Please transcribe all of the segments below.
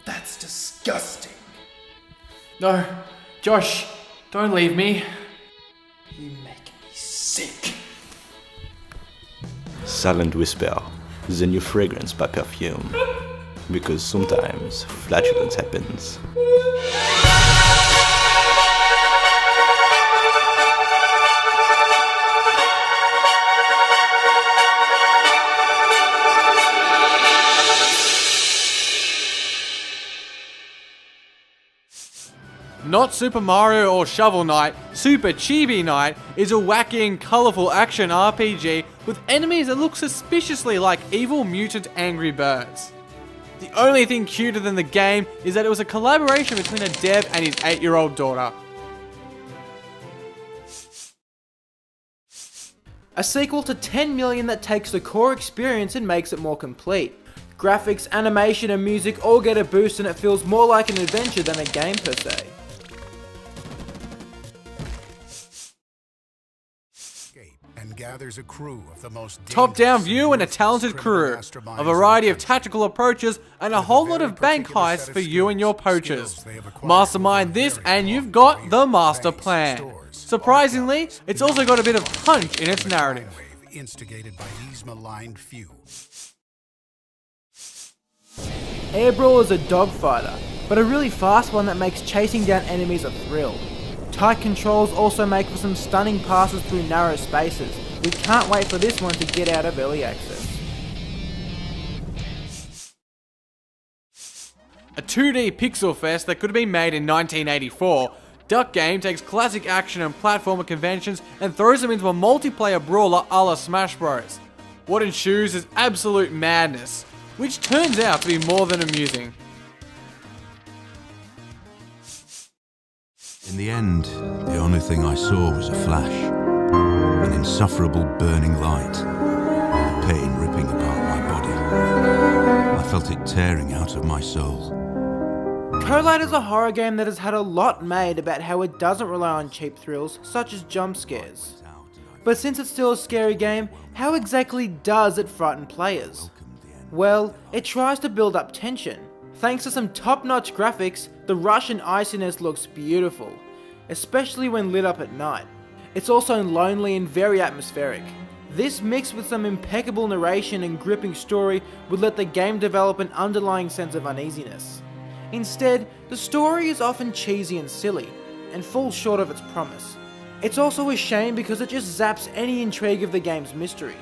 That's disgusting. No, Josh, don't leave me. You make me sick. Silent Whisper, the new fragrance by perfume. Because sometimes flatulence happens. Not Super Mario or Shovel Knight, Super Chibi Knight is a wacky and colourful action RPG with enemies that look suspiciously like evil mutant angry birds. The only thing cuter than the game is that it was a collaboration between a dev and his 8-year-old daughter. A sequel to 10 million that takes the core experience and makes it more complete. Graphics, animation and music all get a boost and it feels more like an adventure than a game per se. And gathers a crew of the most Top-down view and a talented crew, a variety of tactical approaches and a whole lot of bank heists for you and your poachers. Mastermind this and you've got the master plan. Surprisingly, it's also got a bit of punch in its narrative. Instigated by these maligned few. Air Brawl is a dogfighter, but a really fast one that makes chasing down enemies a thrill. Tight controls also make for some stunning passes through narrow spaces. We can't wait for this one to get out of early access. A 2D pixel fest that could have been made in 1984, Duck Game takes classic action and platformer conventions and throws them into a multiplayer brawler a la Smash Bros. What ensues is absolute madness, which turns out to be more than amusing. In the end, the only thing I saw was a flash, an insufferable burning light, the pain ripping apart my body. I felt it tearing out of my soul. Collide is a horror game that has had a lot made about how it doesn't rely on cheap thrills, such as jump scares. But since it's still a scary game, how exactly does it frighten players? Well, it tries to build up tension. Thanks to some top-notch graphics, the rush and iciness looks beautiful, especially when lit up at night. It's also lonely and very atmospheric. This mixed with some impeccable narration and gripping story would let the game develop an underlying sense of uneasiness. Instead, the story is often cheesy and silly, and falls short of its promise. It's also a shame because it just zaps any intrigue of the game's mystery.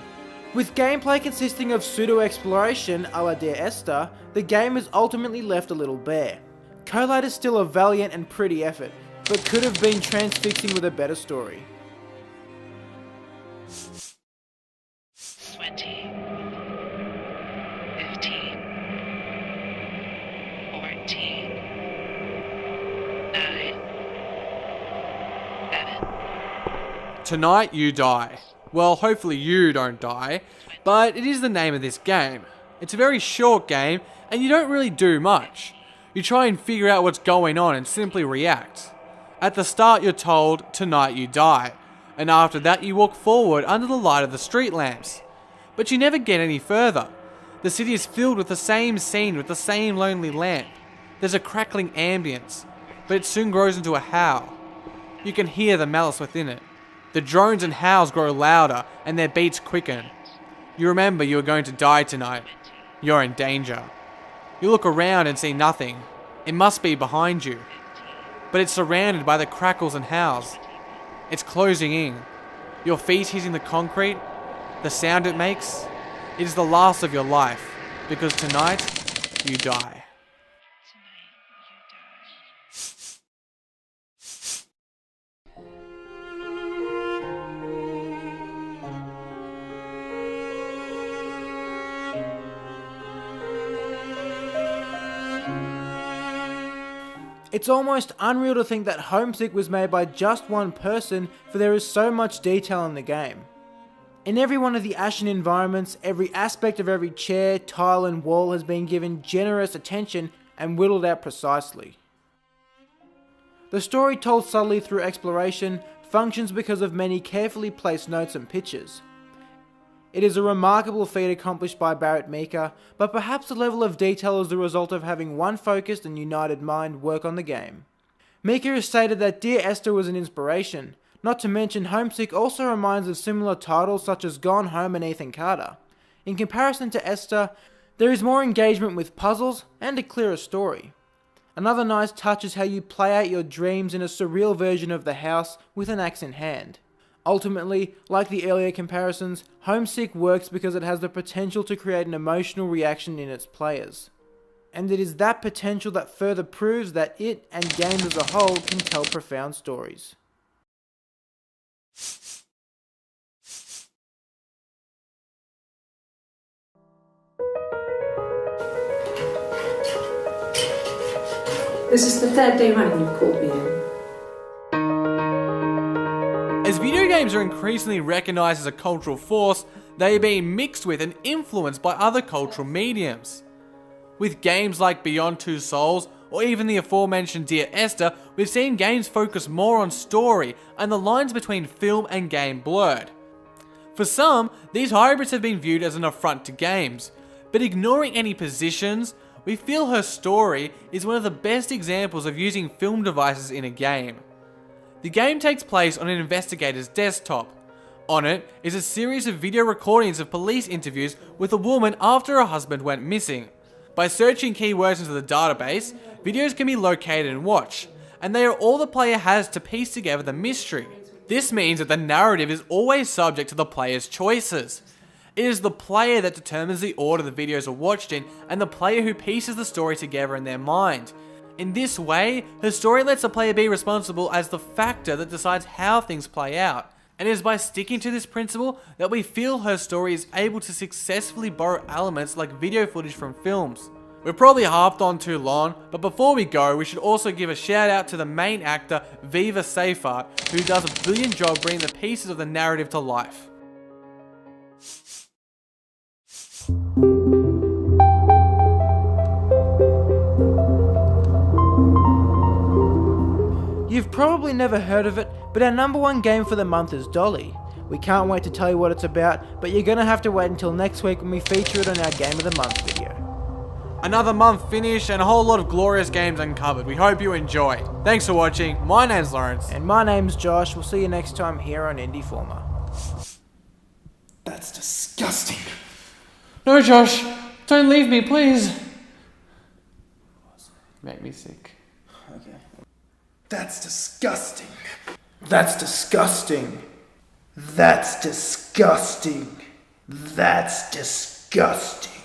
With gameplay consisting of pseudo-exploration a la Dear Esther, the game is ultimately left a little bare. Collide is still a valiant and pretty effort, but could have been transfixing with a better story. 20, 15, 14, 9, 7. Tonight you die. Well, hopefully you don't die, but it is the name of this game. It's a very short game, and you don't really do much. You try and figure out what's going on and simply react. At the start you're told, tonight you die, and after that you walk forward under the light of the street lamps. But you never get any further. The city is filled with the same scene with the same lonely lamp. There's a crackling ambience, but it soon grows into a howl. You can hear the malice within it. The drones and howls grow louder and their beats quicken. You remember you are going to die tonight. You're in danger. You look around and see nothing. It must be behind you. But it's surrounded by the crackles and howls. It's closing in. Your feet hitting the concrete, the sound it makes. It is the last of your life, because tonight you die. It's almost unreal to think that Homesick was made by just one person, for there is so much detail in the game. In every one of the ashen environments, every aspect of every chair, tile and wall has been given generous attention and whittled out precisely. The story told subtly through exploration functions because of many carefully placed notes and pictures. It is a remarkable feat accomplished by Barrett Meeker, but perhaps the level of detail is the result of having one focused and united mind work on the game. Meeker has stated that Dear Esther was an inspiration, not to mention Homesick also reminds of similar titles such as Gone Home and Ethan Carter. In comparison to Esther, there is more engagement with puzzles and a clearer story. Another nice touch is how you play out your dreams in a surreal version of the house with an axe in hand. Ultimately, like the earlier comparisons, Homesick works because it has the potential to create an emotional reaction in its players. And it is that potential that further proves that it and games as a whole can tell profound stories. This is the third day running you've called me in. As video games are increasingly recognised as a cultural force, they are being mixed with and influenced by other cultural mediums. With games like Beyond Two Souls, or even the aforementioned Dear Esther, we've seen games focus more on story and the lines between film and game blurred. For some, these hybrids have been viewed as an affront to games, but ignoring any positions, we feel Her Story is one of the best examples of using film devices in a game. The game takes place on an investigator's desktop. On it is a series of video recordings of police interviews with a woman after her husband went missing. By searching keywords into the database, videos can be located and watched, and they are all the player has to piece together the mystery. This means that the narrative is always subject to the player's choices. It is the player that determines the order the videos are watched in, and the player who pieces the story together in their mind. In this way, Her Story lets the player be responsible as the factor that decides how things play out, and it is by sticking to this principle that we feel Her Story is able to successfully borrow elements like video footage from films. We're probably harped on too long, but before we go, we should also give a shout out to the main actor, Viva Seyfarth, who does a brilliant job bringing the pieces of the narrative to life. You've probably never heard of it, but our number one game for the month is Dolly. We can't wait to tell you what it's about, but you're gonna have to wait until next week when we feature it on our Game of the Month video. Another month finished and a whole lot of glorious games uncovered. We hope you enjoy. Thanks for watching. My name's Lawrence. And my name's Josh. We'll see you next time here on Indieformed. That's disgusting. No, Josh. Don't leave me, please. Make me sick. Okay. That's disgusting. That's disgusting. That's disgusting. That's disgusting.